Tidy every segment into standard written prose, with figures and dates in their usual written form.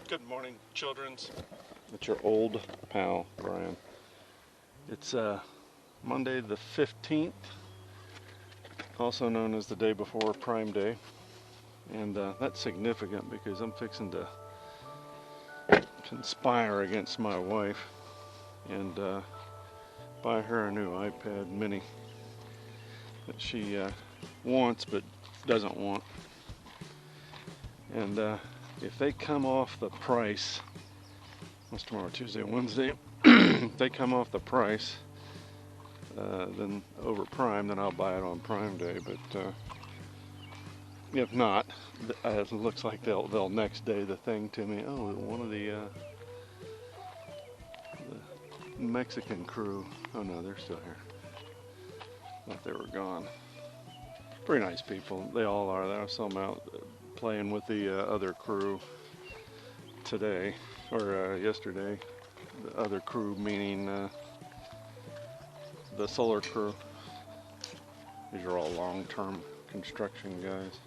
Good morning, children's. It's your old pal, Brian. It's Monday the 15th, also known as the day before Prime Day. And that's significant because I'm fixing to conspire against my wife and buy her a new iPad mini that she wants but doesn't want. And if they come off the price, what's tomorrow, Tuesday, Wednesday? If they come off the price, then over Prime, then I'll buy it on Prime Day. But if not, it looks like they'll next day the thing to me. Oh, one of the Mexican crew. Oh no, they're still here. Thought they were gone. Pretty nice people. They all are. I saw them out playing with the other crew today, or yesterday. The other crew meaning the solar crew. These are all long-term construction guys.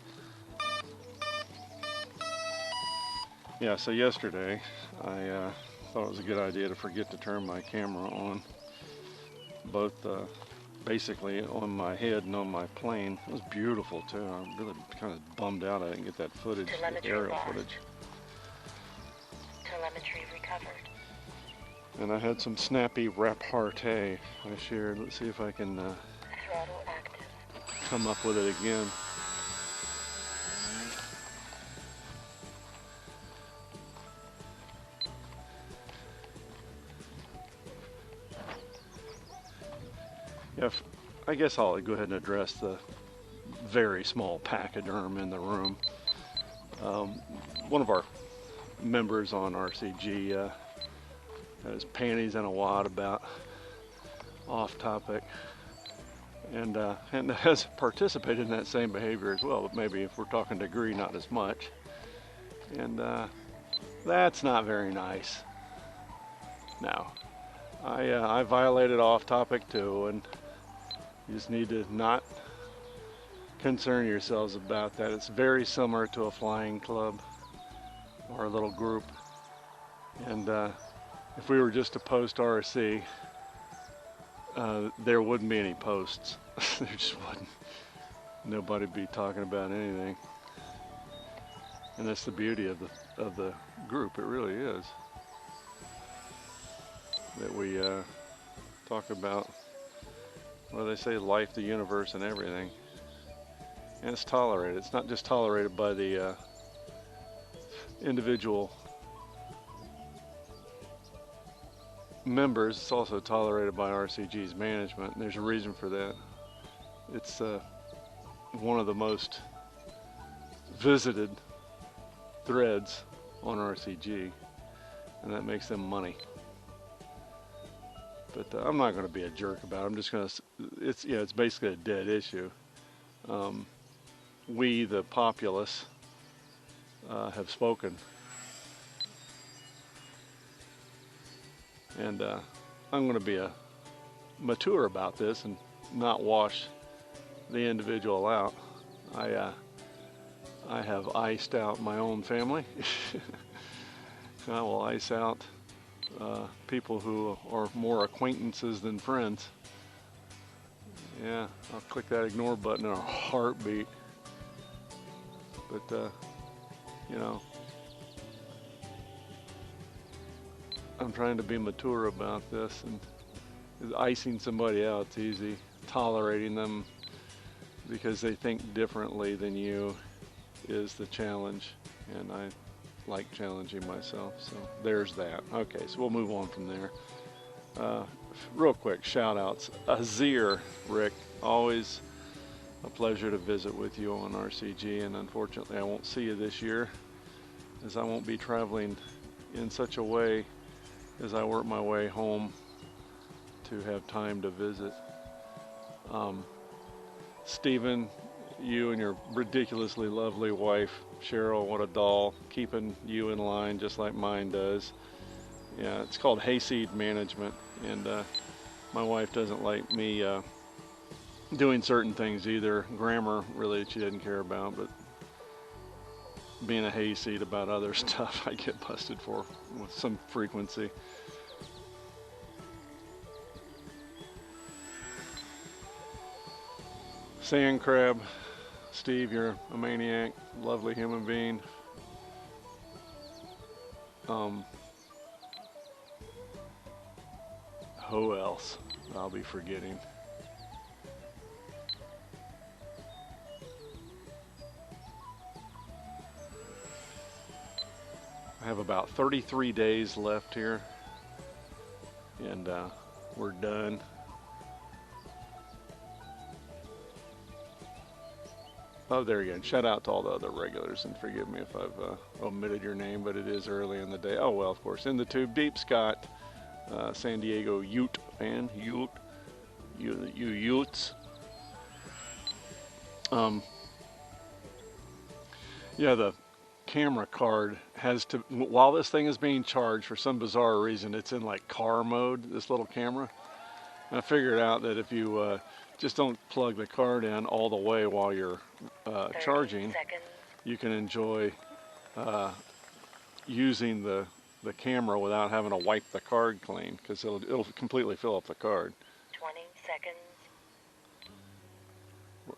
Yeah, so yesterday I thought it was a good idea to forget to turn my camera on, both basically on my head and on my plane. It was beautiful too. I'm really kind of bummed out I didn't get that footage, the aerial footage. Telemetry recovered. And I had some snappy repartee I shared. Let's see if I can Throttle active. come up with it again. Yeah, I guess I'll go ahead and address the very small pachyderm in the room. One of our members on RCG had his panties in a wad about off topic, and has participated in that same behavior as well, but maybe if we're talking degree, not as much. And that's not very nice. Now, I violated off topic too, and you just need to not concern yourselves about that. It's very similar to a flying club or a little group. And if we were just to post RC, there wouldn't be any posts. There just wouldn't. Nobody'd be talking about anything. And that's the beauty of the group. It really is. That we talk about, well, they say life, the universe, and everything. And it's tolerated. It's not just tolerated by the individual members, it's also tolerated by RCG's management. And there's a reason for that. It's one of the most visited threads on RCG, and that makes them money. But I'm not going to be a jerk about it. I'm just going to, it's basically a dead issue. We, the populace, have spoken. And I'm going to be mature about this and not wash the individual out. I have iced out my own family. I will ice out people who are more acquaintances than friends. Yeah, I'll click that ignore button in a heartbeat. But, you know, I'm trying to be mature about this, and icing somebody out, it's easy. Tolerating them because they think differently than you is the challenge, and I like challenging myself, so there's that. Okay, so we'll move on from there. Real quick, shout outs. Azir, Rick, always a pleasure to visit with you on RCG, and unfortunately I won't see you this year as I won't be traveling in such a way as I work my way home to have time to visit. Stephen, you and your ridiculously lovely wife, Cheryl, what a doll, keeping you in line just like mine does. Yeah, it's called hayseed management, and my wife doesn't like me doing certain things either. Grammar, really, she didn't care about, but being a hayseed about other stuff I get busted for with some frequency. Sand crab, Steve, you're a maniac, lovely human being. Who else? I'll be forgetting. I have about 33 days left here, and we're done. Oh, there again. Shout out to all the other regulars, and forgive me if I've omitted your name, but it is early in the day. Oh, well, of course. In the tube, Deep Scott, San Diego Ute fan. You Utes. Yeah, the camera card has to, while this thing is being charged, for some bizarre reason, it's in like car mode, this little camera. And I figured out that if you just don't plug the card in all the way while you're charging, you can enjoy using the camera without having to wipe the card clean, because it'll completely fill up the card. 20 seconds.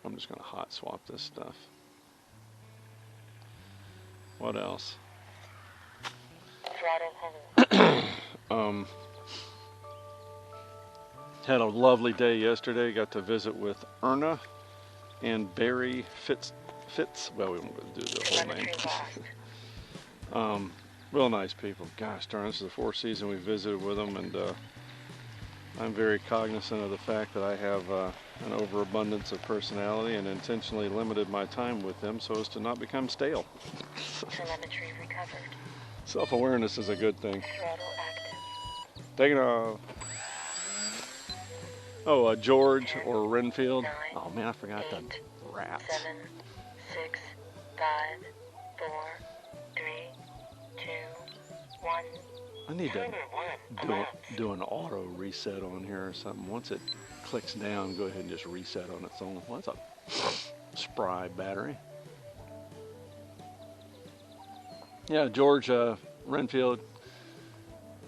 I'm just going to hot swap this stuff. What else? Throttle hold. Had a lovely day yesterday. Got to visit with Erna and Barry Fitz. Well, we won't do the whole name. Real nice people. Gosh darn, this is the fourth season we visited with them, and I'm very cognizant of the fact that I have an overabundance of personality and intentionally limited my time with them so as to not become stale. Telemetry recovered. Self-awareness is a good thing. Throttle active. Take it off. Oh, George 10, or Renfield. 9, Oh man, I forgot 8, the rats. 7, 6, 5, 4, 3, 2, 1. I need to do an auto reset on here or something. Once it clicks down, go ahead and just reset on its own. Well, that's a spry battery. Yeah, George Renfield,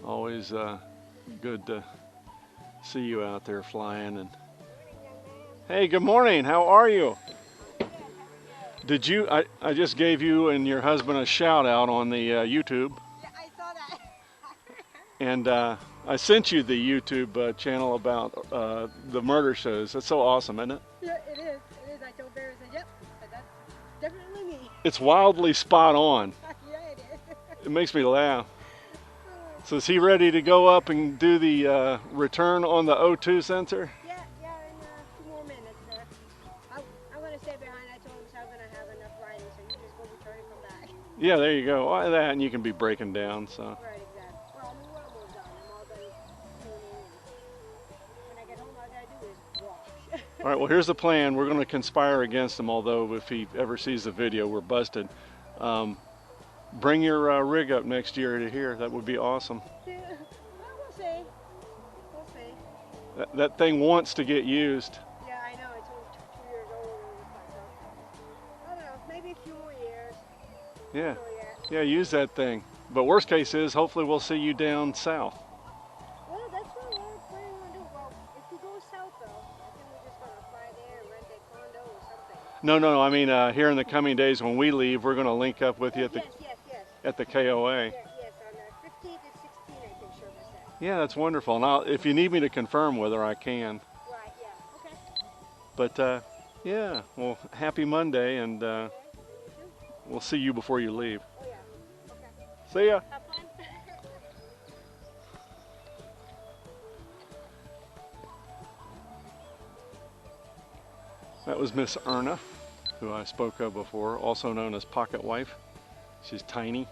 always good to see you out there flying. And hey, good morning. How are you? Did you? I just gave you and your husband a shout out on the YouTube. Yeah, I saw that. And I sent you the YouTube channel about the murder shows. That's so awesome, isn't it? Yeah, it is. It is. I told Barry, I said, yep, that's definitely me. It's wildly spot on. Yeah, it is. It makes me laugh. So is he ready to go up and do the return on the O2 sensor? Yeah, in 2 more minutes. I'm going to stay behind. I told him so I'm going to have enough riding, so you just go return and come back. Yeah, there you go. Well, that, and you can be breaking down. So. Right, exactly. Well, I mean, we're almost done. I'm all done cleaning, and when I get home, all I got to do is wash. All right, well, here's the plan. We're going to conspire against him, although if he ever sees the video, we're busted. Bring your rig up next year to here. That would be awesome. Yeah, well, we'll see. We'll see. That thing wants to get used. Yeah, I know. It's only 2 years old. So I don't know. Maybe a few more years. Yeah. So, Yeah, use that thing. But worst case is, hopefully we'll see you down south. Well, that's what we're planning on doing. Well, if we go south, though, I think we're just going to fly there and rent a condo or something. No, I mean here in the coming days when we leave, we're going to link up with you at the KOA. Yes, on the 15th and 16th, I think Sugar said. Yeah, that's wonderful. Now, if you need me to confirm whether I can. Right, yeah, okay. But yeah, well, happy Monday, and Okay, you too? we'll see you before you leave. Oh, yeah, okay. See ya. Have fun. That was Miss Erna, who I spoke of before, also known as Pocket Wife. She's tiny.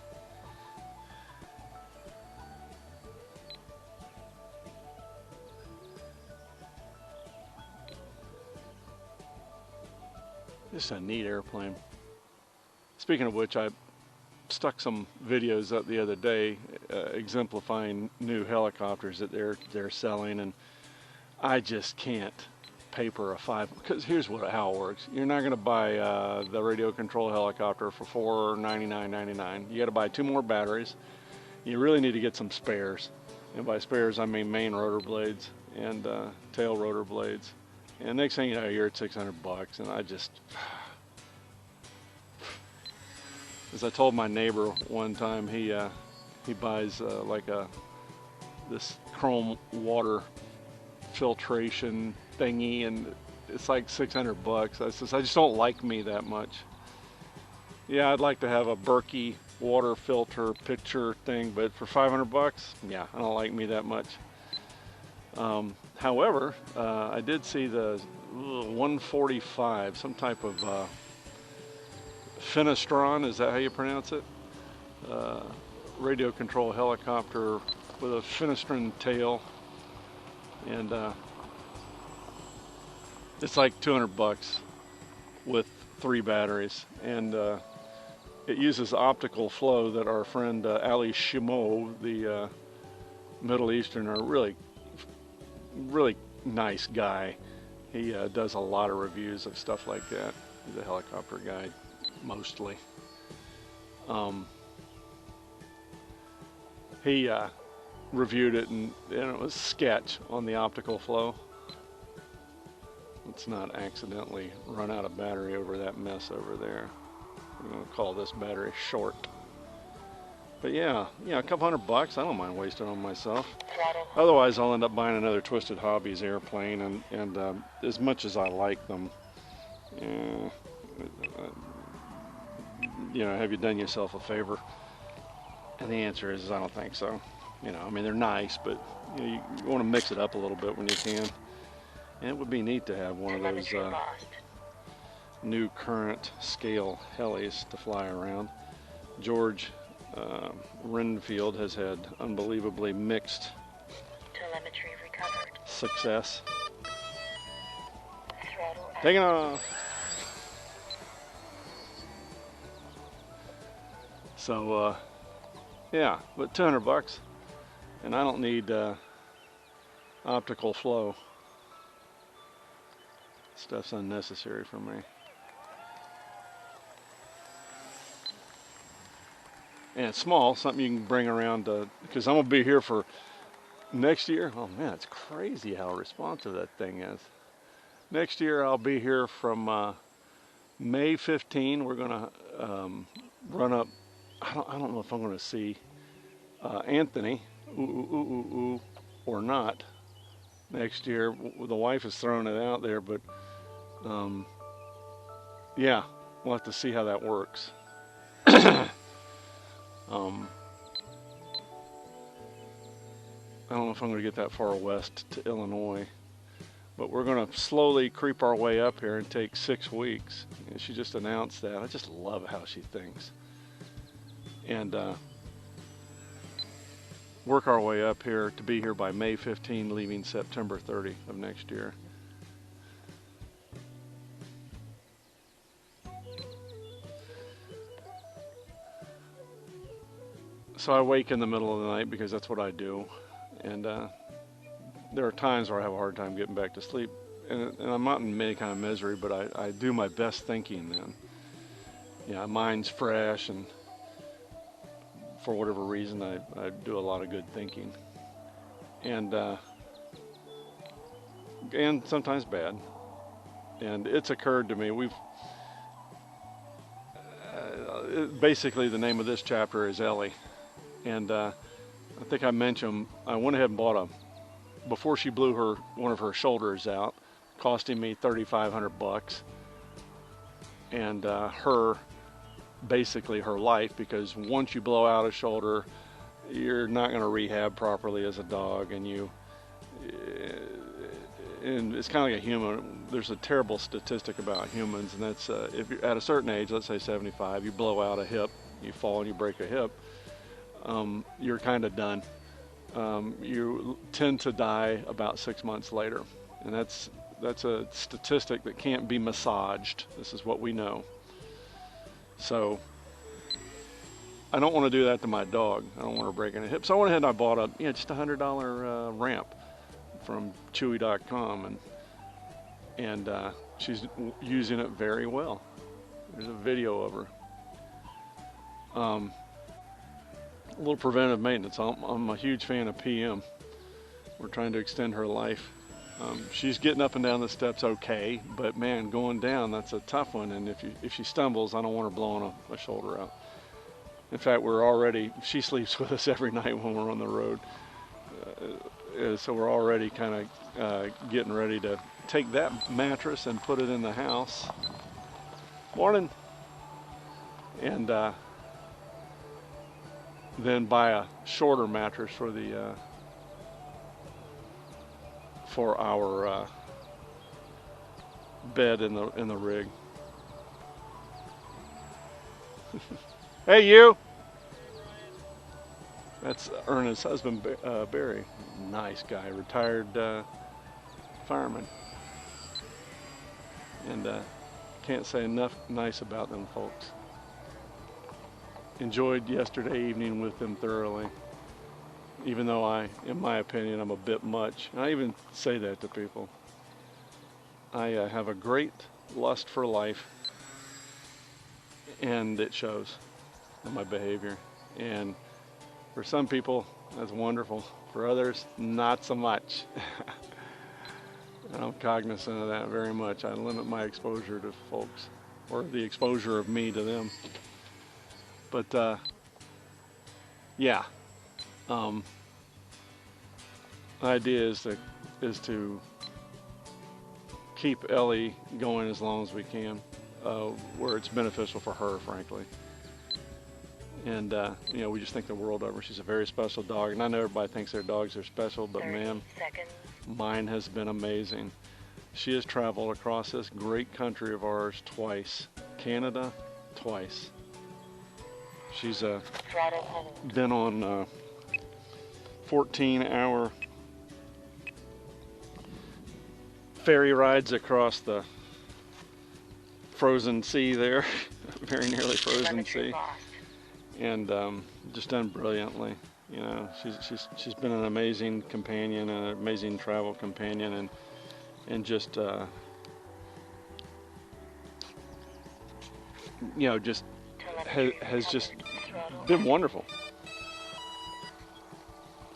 Just a neat airplane. Speaking of which, I stuck some videos up the other day exemplifying new helicopters that they're selling, and I just can't paper a because here's how it works. You're not going to buy the radio control helicopter for $499.99. You got to buy 2 more batteries. You really need to get some spares, and by spares I mean main rotor blades and tail rotor blades. And next thing you know, you're at $600, and I just, as I told my neighbor one time, he buys like this chrome water filtration thingy, and it's like $600. I says, I just don't like me that much. Yeah, I'd like to have a Berkey water filter picture thing, but for $500, yeah, I don't like me that much. However, I did see the 145, some type of Finistron, is that how you pronounce it? Radio control helicopter with a Finistron tail, and it's like $200 with 3 batteries, and it uses optical flow that our friend Ali Shimo, the Middle Easterner, really nice guy. He does a lot of reviews of stuff like that. He's a helicopter guy mostly. He reviewed it, and it was sketch on the optical flow. Let's not accidentally run out of battery over that mess over there. I'm going to call this battery short. But yeah, a couple $100, I don't mind wasting on myself. Otherwise, I'll end up buying another Twisted Hobbies airplane, and as much as I like them, have you done yourself a favor? And the answer is I don't think so. I mean, they're nice, but you want to mix it up a little bit when you can. And it would be neat to have one of those new current scale helis to fly around. George Renfield has had unbelievably mixed Telemetry recovered. success. Throttle Taking off. So yeah, but $200, and I don't need optical flow. Stuff's unnecessary for me. And it's small, something you can bring around, because I'm going to be here for next year. Oh man, it's crazy how responsive that thing is. Next year I'll be here from May 15. We're going to run up, I don't know if I'm going to see Anthony, or not, next year. The wife is throwing it out there, but yeah, we'll have to see how that works. I don't know if I'm going to get that far west to Illinois, but we're going to slowly creep our way up here and take 6 weeks. And she just announced that. I just love how she thinks. And work our way up here to be here by May 15, leaving September 30 of next year. So I wake in the middle of the night because that's what I do, and there are times where I have a hard time getting back to sleep, and I'm not in any kind of misery, but I do my best thinking then. Yeah, mind's fresh, and for whatever reason I do a lot of good thinking, and sometimes bad. And it's occurred to me, basically the name of this chapter is Ellie. And I think I mentioned I went ahead and bought before she blew one of her shoulders out, costing me $3,500, and basically her life, because once you blow out a shoulder, you're not going to rehab properly as a dog, and it's kind of like a human. There's a terrible statistic about humans, and that's if you're at a certain age, let's say 75, you blow out a hip, you fall and you break a hip, you're kind of done. You tend to die about 6 months later, and that's a statistic that can't be massaged. This is what we know. So I don't want to do that to my dog. I don't want her breaking a hip. So I went ahead and I bought just $100 ramp from Chewy.com, and and she's using it very well. There's a video of her. A little preventive maintenance. I'm a huge fan of PM. We're trying to extend her life. She's getting up and down the steps okay, but man, going down, that's a tough one. And if she stumbles, I don't want her blowing a shoulder out. In fact, she sleeps with us every night when we're on the road. So we're already kind of getting ready to take that mattress and put it in the house. Morning. And then buy a shorter mattress for our bed in the rig. Hey, you. That's Ernest's husband, Barry. Nice guy, retired fireman. And can't say enough nice about them folks. Enjoyed yesterday evening with them thoroughly. Even though in my opinion, I'm a bit much. And I even say that to people. I have a great lust for life, and it shows in my behavior. And for some people, that's wonderful. For others, not so much. And I'm cognizant of that very much. I limit my exposure to folks, or the exposure of me to them. But yeah, the idea is to keep Ellie going as long as we can, where it's beneficial for her, frankly. And we just think the world of her. She's a very special dog, and I know everybody thinks their dogs are special, but man, mine has been amazing. She has traveled across this great country of ours twice. Canada, twice. She's been on 14-hour ferry rides across the frozen sea there, very nearly frozen sea, and just done brilliantly. You know, she's been an amazing companion and an amazing travel companion, and just just has just been wonderful.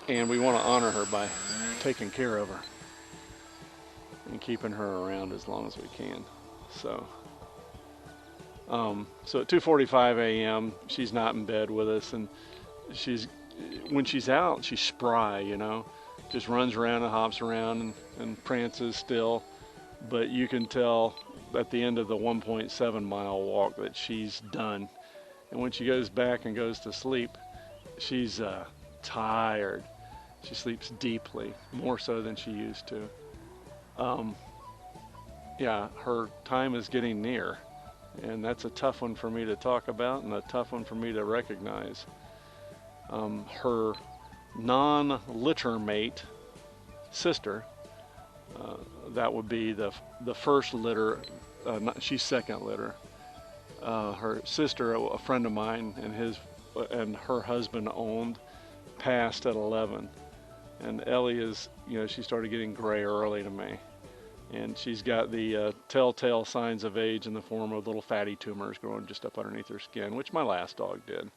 And we want to honor her by taking care of her and keeping her around as long as we can. So at 2:45 a.m. she's not in bed with us, and when she's out, she's spry, just runs around and hops around and prances still, but you can tell at the end of the 1.7 mile walk that she's done. And when she goes back and goes to sleep, she's tired. She sleeps deeply, more so than she used to. Her time is getting near, and that's a tough one for me to talk about and a tough one for me to recognize. Her non-litter mate sister, that would be the first litter, she's second litter. Her sister, a friend of mine and her husband owned, passed at 11. And Ellie is, she started getting gray early to me. And she's got the telltale signs of age in the form of little fatty tumors growing just up underneath her skin, which my last dog did.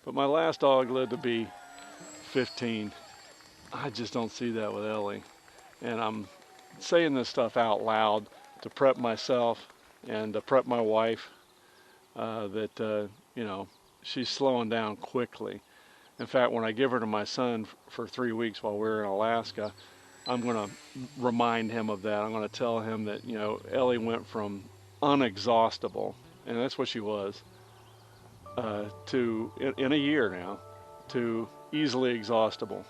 But my last dog lived to be 15. I just don't see that with Ellie. And I'm saying this stuff out loud to prep myself and to prep my wife that she's slowing down quickly. In fact, when I give her to my son for 3 weeks while we're in Alaska, I'm going to remind him of that. I'm going to tell him that, Ellie went from unexhaustible, and that's what she was, to, in a year now, to easily exhaustible.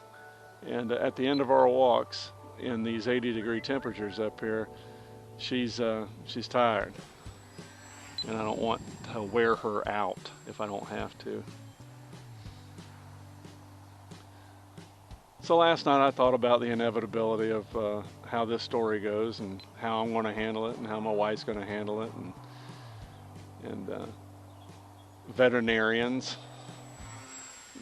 And at the end of our walks in these 80-degree temperatures up here, she's tired. And I don't want to wear her out if I don't have to. So last night I thought about the inevitability of how this story goes and how I'm going to handle it and how my wife's going to handle it, and veterinarians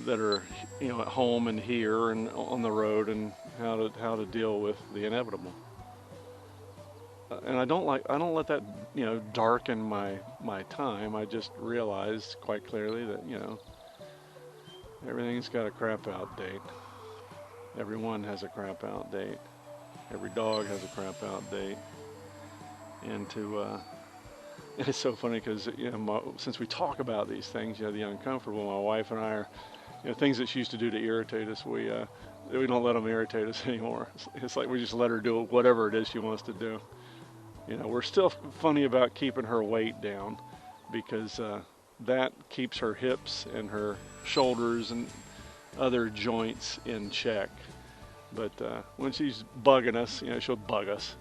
that are at home and here and on the road, and how to deal with the inevitable. and I don't let that, darken my time. I just realized quite clearly that, everything's got a crap out date. Everyone has a crap out date. Every dog has a crap out date. And it's so funny because, since we talk about these things, the uncomfortable, my wife and I are, things that she used to do to irritate us, we don't let them irritate us anymore. It's like we just let her do whatever it is she wants to do. We're still funny about keeping her weight down because that keeps her hips and her shoulders and other joints in check. But when she's bugging us, she'll bug us.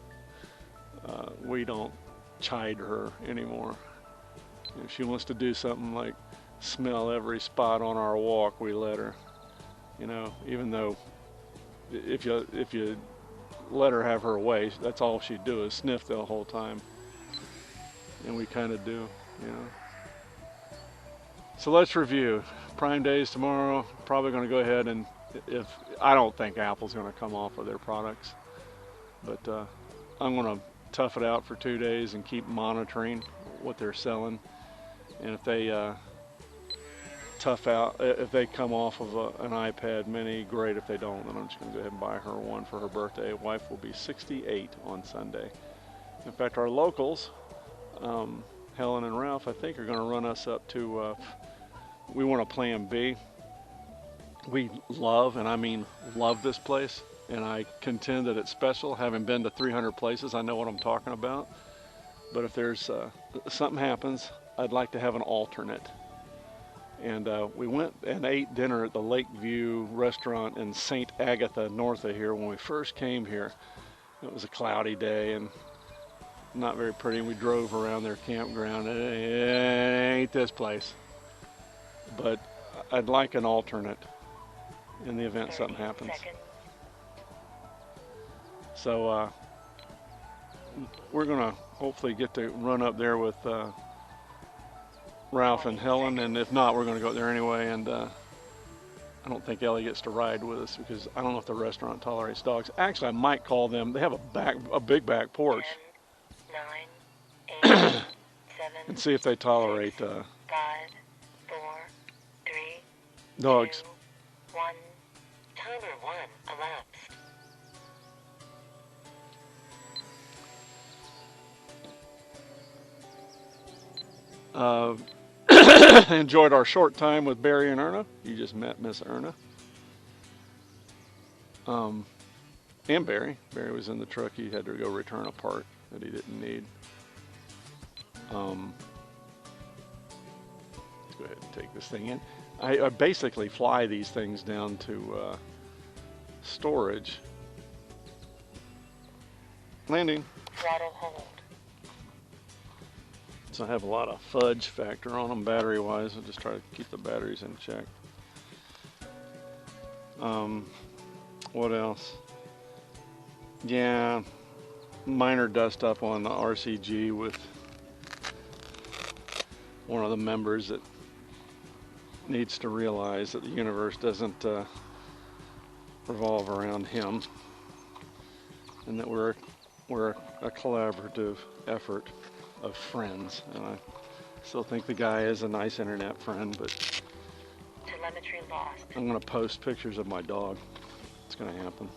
We don't chide her anymore. If she wants to do something like smell every spot on our walk, we let her. Even though if you let her have her way, that's all she'd do is sniff the whole time. And we kind of do. So let's review. Prime Days tomorrow. Probably going to go ahead and, if I don't think Apple's going to come off with their products, but I'm going to tough it out for 2 days and keep monitoring what they're selling. And if they if they come off of an iPad mini, great. If they don't, then I'm just going to go ahead and buy her one for her birthday. Wife will be 68 on Sunday. In fact, our locals, Helen and Ralph, I think, are going to run us up to, we want a Plan B. We love, and I mean love, this place, and I contend that it's special. Having been to 300 places, I know what I'm talking about. But if there's something happens, I'd like to have an alternate. And we went and ate dinner at the Lakeview restaurant in St. Agatha, north of here, when we first came here. It was a cloudy day and not very pretty. We drove around their campground. It ain't this place. But I'd like an alternate in the event something happens. So we're going to hopefully get to run up there with Ralph and Helen, and if not, we're going to go there anyway. And I don't think Ellie gets to ride with us because I don't know if the restaurant tolerates dogs. Actually, I might call them. They have a big back porch. 10, 9, 8, 7, and see if they tolerate 5, 4, 3, dogs. 2, 1. Timer 1 elapsed. Enjoyed our short time with Barry and Erna. You just met Miss Erna. And Barry. Barry was in the truck. He had to go return a part that he didn't need. Let's go ahead and take this thing in. I basically fly these things down to storage. Landing. Throttle hold. So I have a lot of fudge factor on them battery-wise. I'll just try to keep the batteries in check. What else? Yeah, minor dust up on the RCG with one of the members that needs to realize that the universe doesn't revolve around him, and that we're a collaborative effort of friends. And I still think the guy is a nice internet friend, but Telemetry lost. I'm going to post pictures of my dog. It's going to happen.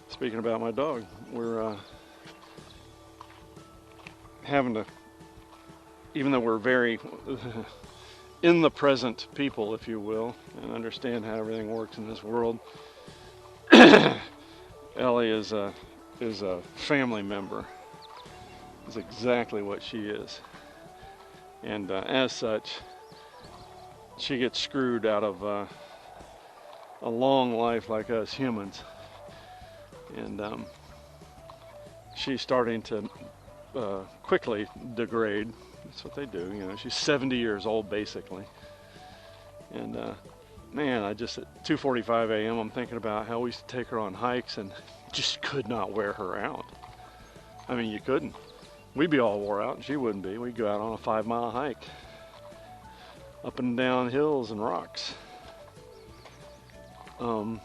Speaking about my dog, we're having to, even though we're very in the present people, if you will, and understand how everything works in this world, Ellie is a family member. Is exactly what she is, and as such, she gets screwed out of a long life like us humans, and she's starting to quickly degrade. That's what they do, She's 70 years old basically, and man, I just at 2:45 a.m. I'm thinking about how we used to take her on hikes and just could not wear her out. I mean, you couldn't. We'd be all wore out and she wouldn't be. We'd go out on a 5-mile hike up and down hills and rocks. And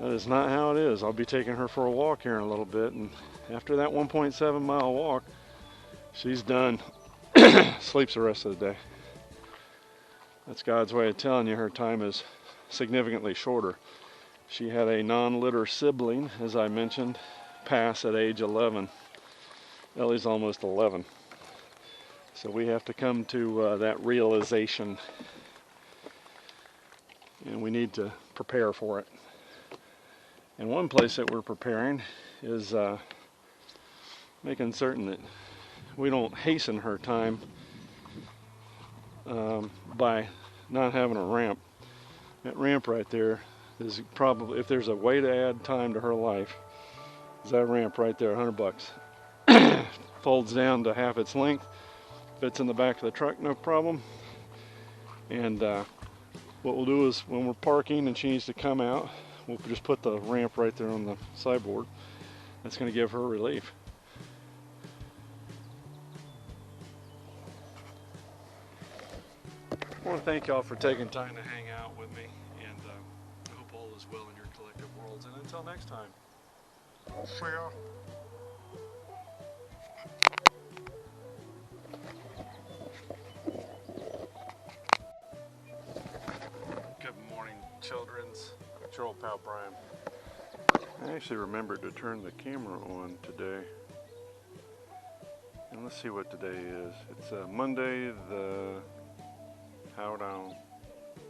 That is not how it is. I'll be taking her for a walk here in a little bit, and after that 1.7 mile walk, she's done. Sleeps the rest of the day. That's God's way of telling you her time is significantly shorter. She had a non-litter sibling, as I mentioned, pass at age 11. Ellie's almost 11. So we have to come to that realization, and we need to prepare for it. And one place that we're preparing is making certain that we don't hasten her time by not having a ramp. That ramp right there is probably, if there's a way to add time to her life, is that ramp right there, $100. Folds down to half its length, fits in the back of the truck, no problem. And what we'll do is when we're parking and she needs to come out, we'll just put the ramp right there on the sideboard. That's going to give her relief. I want to thank y'all for taking time to hang out with me, and I hope all is well in your collective worlds. And until next time, see ya. Good morning, children's. It's your old pal Brian. I actually remembered to turn the camera on today. And let's see what today is. It's Monday the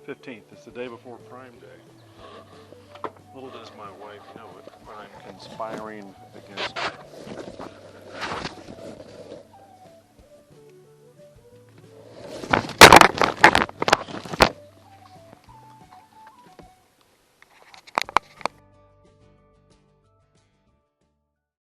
15th. It's the day before Prime Day. Little does my wife know it, but I'm conspiring against her.